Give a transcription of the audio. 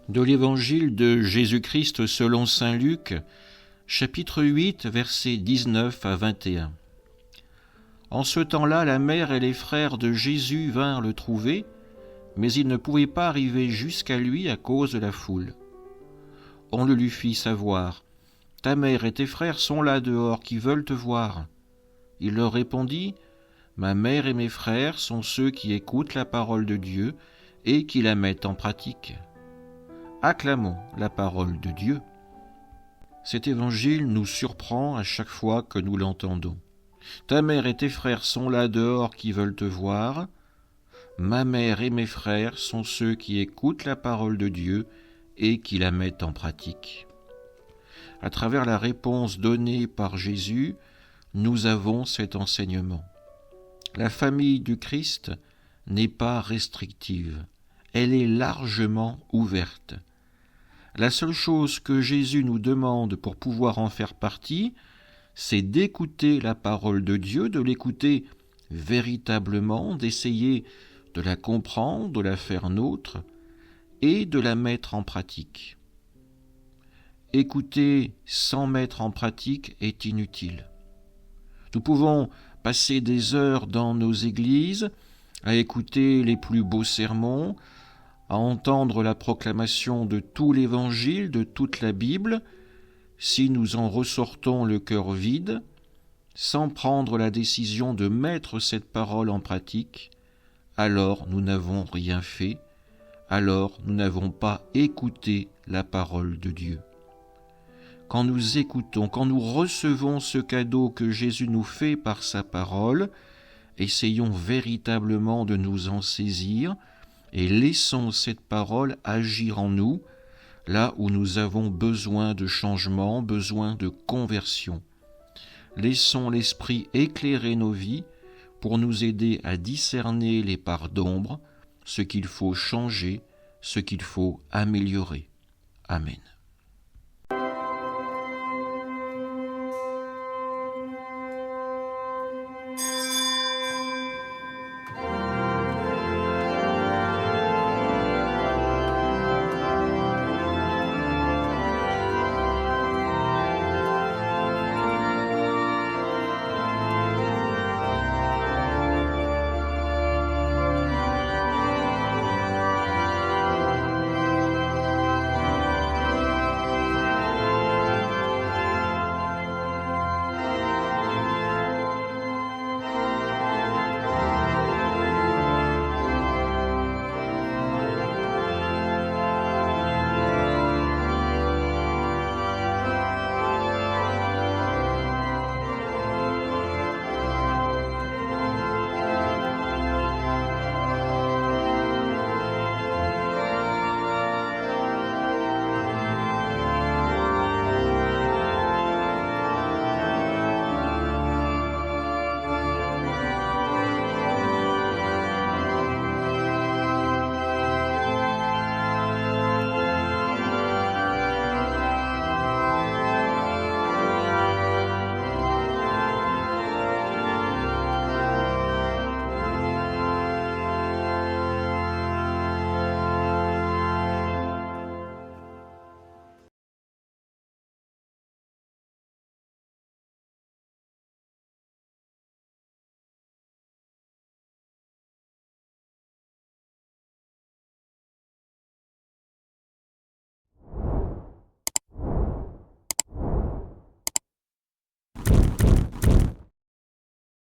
De l'Évangile de Jésus-Christ selon saint Luc, chapitre 8, versets 19 à 21. En ce temps-là, la mère et les frères de Jésus vinrent le trouver, mais ils ne pouvaient pas arriver jusqu'à lui à cause de la foule. On le lui fit savoir. « Ta mère et tes frères sont là dehors qui veulent te voir. » Il leur répondit, « Ma mère et mes frères sont ceux qui écoutent la parole de Dieu et qui la mettent en pratique. » Acclamons la parole de Dieu. Cet évangile nous surprend à chaque fois que nous l'entendons. Ta mère et tes frères sont là dehors qui veulent te voir. Ma mère et mes frères sont ceux qui écoutent la parole de Dieu et qui la mettent en pratique. À travers la réponse donnée par Jésus, nous avons cet enseignement. La famille du Christ n'est pas restrictive, elle est largement ouverte. La seule chose que Jésus nous demande pour pouvoir en faire partie, c'est d'écouter la parole de Dieu, de l'écouter véritablement, d'essayer de la comprendre, de la faire nôtre et de la mettre en pratique. Écouter sans mettre en pratique est inutile. Nous pouvons passer des heures dans nos églises à écouter les plus beaux sermons, à entendre la proclamation de tout l'Évangile, de toute la Bible. Si nous en ressortons le cœur vide, sans prendre la décision de mettre cette parole en pratique, alors nous n'avons rien fait, alors nous n'avons pas écouté la parole de Dieu. Quand nous écoutons, quand nous recevons ce cadeau que Jésus nous fait par sa parole, essayons véritablement de nous en saisir et laissons cette parole agir en nous, là où nous avons besoin de changement, besoin de conversion. Laissons l'Esprit éclairer nos vies pour nous aider à discerner les parts d'ombre, ce qu'il faut changer, ce qu'il faut améliorer. Amen.